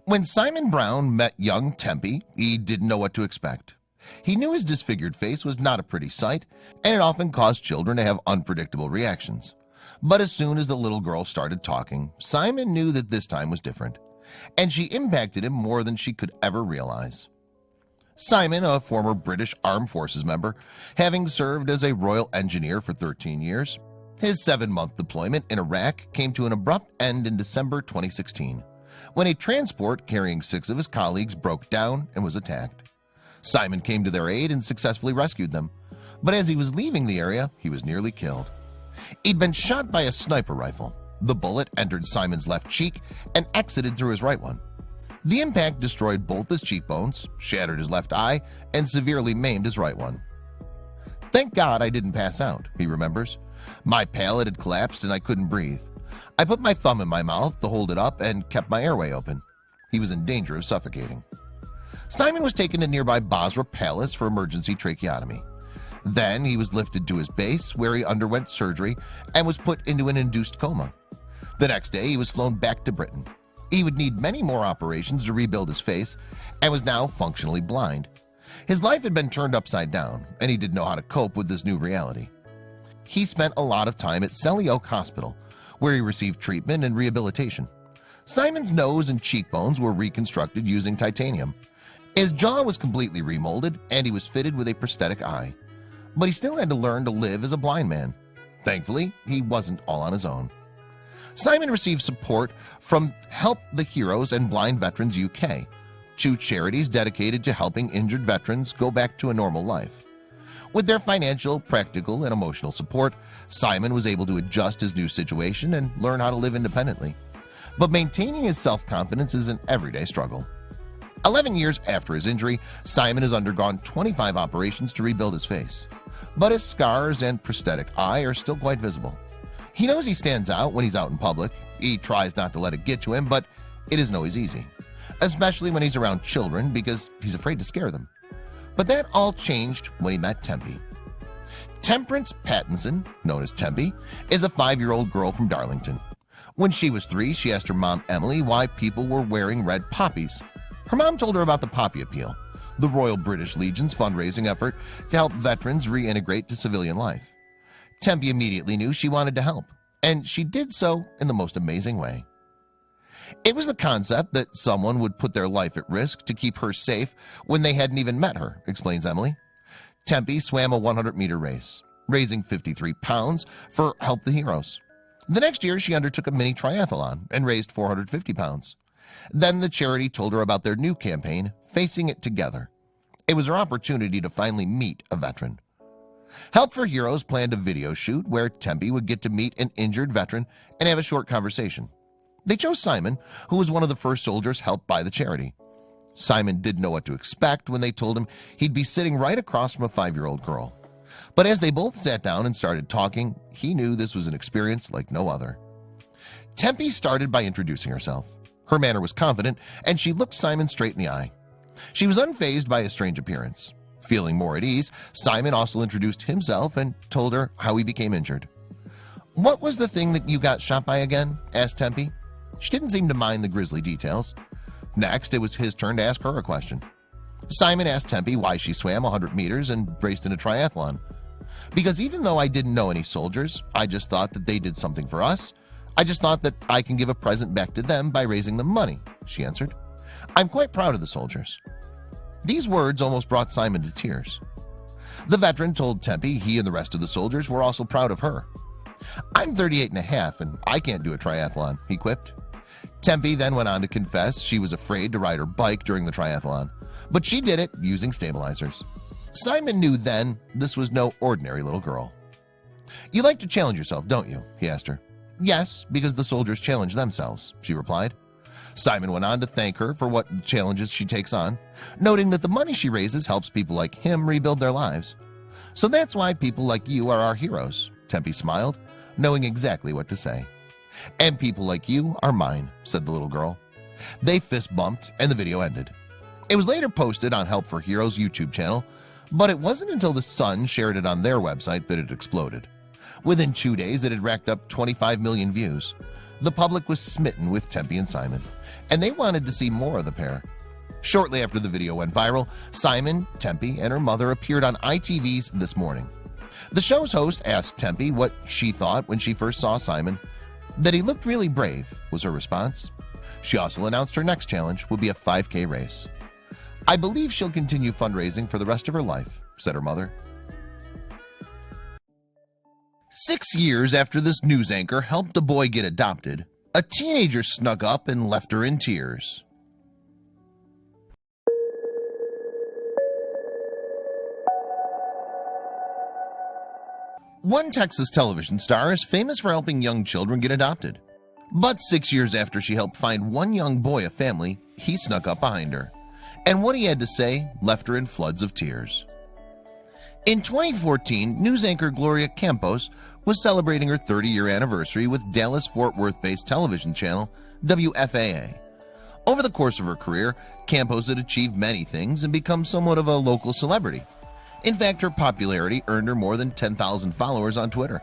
When Simon Brown met young Tempy, he didn't know what to expect. He knew his disfigured face was not a pretty sight, and it often caused children to have unpredictable reactions. But as soon as the little girl started talking, Simon knew that this time was different, and she impacted him more than she could ever realize. Simon, a former British Armed Forces member, having served as a Royal Engineer for 13 years, his 7-month deployment in Iraq came to an abrupt end in December 2016, when a transport carrying 6 of his colleagues broke down and was attacked. Simon came to their aid and successfully rescued them, but as he was leaving the area, he was nearly killed. He'd been shot by a sniper rifle. The bullet entered Simon's left cheek and exited through his right one. The impact destroyed both his cheekbones, shattered his left eye, and severely maimed his right one. "Thank God I didn't pass out," he remembers. "My palate had collapsed and I couldn't breathe. I put my thumb in my mouth to hold it up and kept my airway open." He was in danger of suffocating. Simon was taken to nearby Basra Palace for emergency tracheotomy. Then he was lifted to his base, where he underwent surgery and was put into an induced coma. The next day he was flown back to Britain. He would need many more operations to rebuild his face and was now functionally blind. His life had been turned upside down, and he didn't know how to cope with this new reality. He spent a lot of time at Selly Oak Hospital, where he received treatment and rehabilitation. Simon's nose and cheekbones were reconstructed using titanium. His jaw was completely remolded, and he was fitted with a prosthetic eye. But he still had to learn to live as a blind man. Thankfully, he wasn't all on his own. Simon received support from Help the Heroes and Blind Veterans UK, 2 charities dedicated to helping injured veterans go back to a normal life. With their financial, practical, and emotional support, Simon was able to adjust his new situation and learn how to live independently. But maintaining his self-confidence is an everyday struggle. 11 years after his injury, Simon has undergone 25 operations to rebuild his face, but his scars and prosthetic eye are still quite visible. He knows he stands out when he's out in public. He tries not to let it get to him, but it isn't always easy, especially when he's around children because he's afraid to scare them. But that all changed when he met Tempy. Temperance Pattinson, known as Tempy, is a 5-year-old girl from Darlington. When she was 3, she asked her mom, Emily, why people were wearing red poppies. Her mom told her about the Poppy Appeal, the Royal British Legion's fundraising effort to help veterans reintegrate to civilian life. Tempy immediately knew she wanted to help, and she did so in the most amazing way. It was the concept that someone would put their life at risk to keep her safe when they hadn't even met her, explains Emily. Tempy swam a 100-meter race, raising 53 pounds for Help the Heroes. The next year, she undertook a mini triathlon and raised 450 pounds. Then the charity told her about their new campaign, Facing It Together. It was her opportunity to finally meet a veteran. Help for Heroes planned a video shoot where Tempy would get to meet an injured veteran and have a short conversation. They chose Simon, who was one of the first soldiers helped by the charity. Simon didn't know what to expect when they told him he'd be sitting right across from a 5-year-old girl. But as they both sat down and started talking, he knew this was an experience like no other. Tempy started by introducing herself. Her manner was confident, and she looked Simon straight in the eye. She was unfazed by his strange appearance. Feeling more at ease, Simon also introduced himself and told her how he became injured. "What was the thing that you got shot by again?" asked Tempy. She didn't seem to mind the grisly details. Next, it was his turn to ask her a question. Simon asked Tempy why she swam 100 meters and raced in a triathlon. "Because even though I didn't know any soldiers, I just thought that they did something for us. I just thought that I can give a present back to them by raising them money," she answered. "I'm quite proud of the soldiers." These words almost brought Simon to tears. The veteran told Tempy he and the rest of the soldiers were also proud of her. "I'm 38 and a half and I can't do a triathlon," he quipped. Tempy then went on to confess she was afraid to ride her bike during the triathlon, but she did it using stabilizers. Simon knew then this was no ordinary little girl. "You like to challenge yourself, don't you?" he asked her. "Yes, because the soldiers challenge themselves," she replied. Simon went on to thank her for what challenges she takes on, noting that the money she raises helps people like him rebuild their lives. "So that's why people like you are our heroes," Tempy smiled, knowing exactly what to say. "And people like you are mine," said the little girl. They fist bumped and the video ended. It was later posted on Help for Heroes YouTube channel, but it wasn't until the Sun shared it on their website that it exploded. Within 2 days, it had racked up 25 million views. The public was smitten with Tempy and Simon, and they wanted to see more of the pair. Shortly after the video went viral, Simon, Tempy, and her mother appeared on ITV's This Morning. The show's host asked Tempy what she thought when she first saw Simon. That he looked really brave, was her response. She also announced her next challenge would be a 5K race. I believe she'll continue fundraising for the rest of her life, said her mother. 6 years after this news anchor helped a boy get adopted, a teenager snuck up and left her in tears. One Texas television star is famous for helping young children get adopted. But 6 years after she helped find one young boy a family, he snuck up behind her. And what he had to say left her in floods of tears. In 2014, news anchor Gloria Campos was celebrating her 30-year anniversary with Dallas-Fort Worth-based television channel WFAA. Over the course of her career, Campos had achieved many things and become somewhat of a local celebrity. In fact, her popularity earned her more than 10,000 followers on Twitter.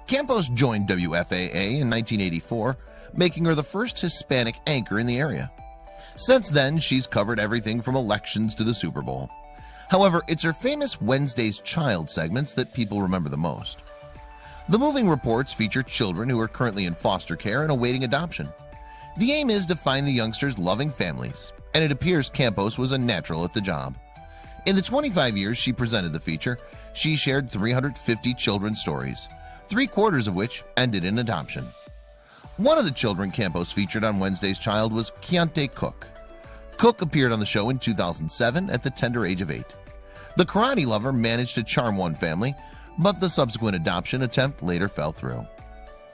Campos joined WFAA in 1984, making her the first Hispanic anchor in the area. Since then, she's covered everything from elections to the Super Bowl. However, it's her famous Wednesday's Child segments that people remember the most. The moving reports feature children who are currently in foster care and awaiting adoption. The aim is to find the youngsters loving families, and it appears Campos was a natural at the job. In the 25 years she presented the feature, she shared 350 children's stories, 3/4 of which ended in adoption. One of the children Campos featured on Wednesday's Child was Keontae Cook. Cook appeared on the show in 2007 at the tender age of 8. The karate lover managed to charm one family, but the subsequent adoption attempt later fell through.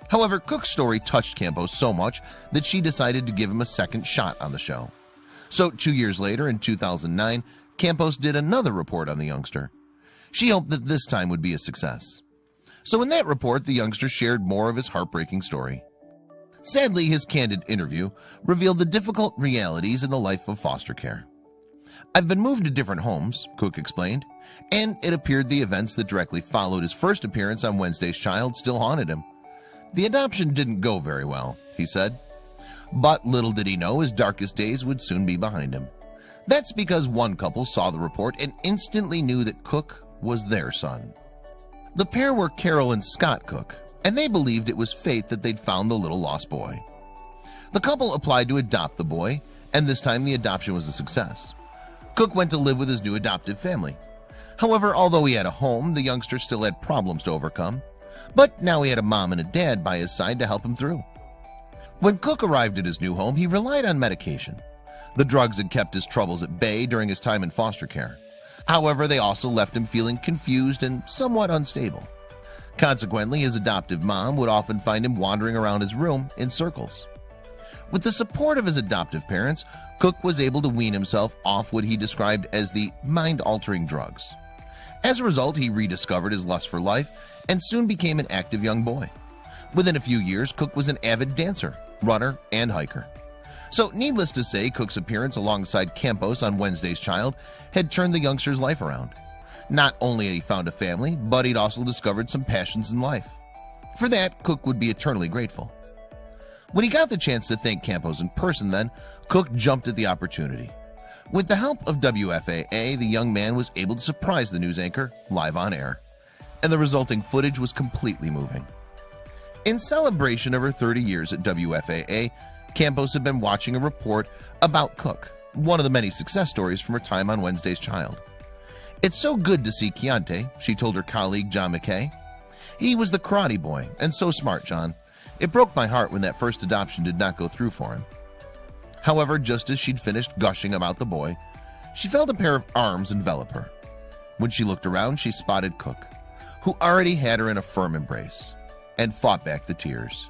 However, Cook's story touched Campos so much that she decided to give him a second shot on the show. So 2 years later, in 2009, Campos did another report on the youngster. She hoped that this time would be a success. So in that report, the youngster shared more of his heartbreaking story. Sadly, his candid interview revealed the difficult realities in the life of foster care. I've been moved to different homes, Cook explained, and it appeared the events that directly followed his first appearance on Wednesday's Child still haunted him. The adoption didn't go very well, he said. But little did he know his darkest days would soon be behind him. That's because one couple saw the report and instantly knew that Cook was their son. The pair were Carol and Scott Cook, and they believed it was fate that they'd found the little lost boy. The couple applied to adopt the boy, and this time the adoption was a success. Cook went to live with his new adoptive family. However, although he had a home, the youngster still had problems to overcome. But now he had a mom and a dad by his side to help him through. When Cook arrived at his new home, he relied on medication. The drugs had kept his troubles at bay during his time in foster care. However, they also left him feeling confused and somewhat unstable. Consequently, his adoptive mom would often find him wandering around his room in circles. With the support of his adoptive parents, Cook was able to wean himself off what he described as the mind-altering drugs. As a result, he rediscovered his lust for life and soon became an active young boy. Within a few years, Cook was an avid dancer, runner, and hiker. So needless to say, Cook's appearance alongside Campos on Wednesday's Child had turned the youngster's life around. Not only had he found a family, but he'd also discovered some passions in life. For that, Cook would be eternally grateful. When he got the chance to thank Campos in person then, Cook jumped at the opportunity. With the help of WFAA, the young man was able to surprise the news anchor live on air, and the resulting footage was completely moving. In celebration of her 30 years at WFAA, Campos had been watching a report about Cook, one of the many success stories from her time on Wednesday's Child. It's so good to see Keontae, she told her colleague John McKay. He was the karate boy, and so smart, John. It broke my heart when that first adoption did not go through for him. However, just as she'd finished gushing about the boy, she felt a pair of arms envelop her. When she looked around, she spotted Cook, who already had her in a firm embrace, and fought back the tears.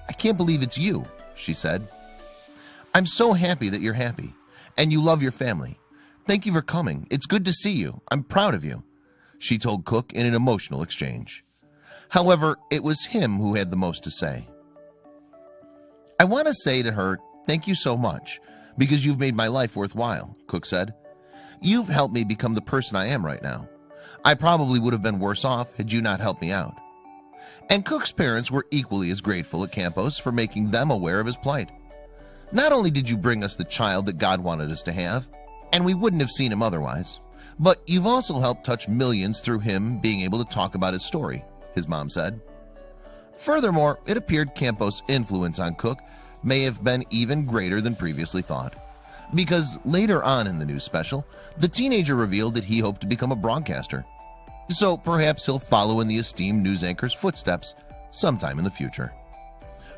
I can't believe it's you, she said. I'm so happy that you're happy, and you love your family. Thank you for coming. It's good to see you. I'm proud of you, she told Cook in an emotional exchange. However, it was him who had the most to say. I want to say to her, thank you so much, because you've made my life worthwhile, Cook said. You've helped me become the person I am right now. I probably would have been worse off had you not helped me out. And Cook's parents were equally as grateful at Campos for making them aware of his plight. Not only did you bring us the child that God wanted us to have, and we wouldn't have seen him otherwise, but you've also helped touch millions through him being able to talk about his story, his mom said. Furthermore, it appeared Campos' influence on Cook may have been even greater than previously thought, because later on in the news special, the teenager revealed that he hoped to become a broadcaster. So perhaps he'll follow in the esteemed news anchor's footsteps sometime in the future.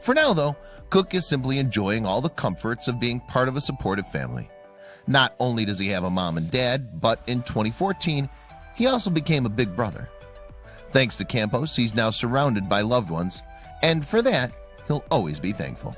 For now, though, Cook is simply enjoying all the comforts of being part of a supportive family. Not only does he have a mom and dad, but in 2014, he also became a big brother. Thanks to Campos, he's now surrounded by loved ones, and for that, he'll always be thankful.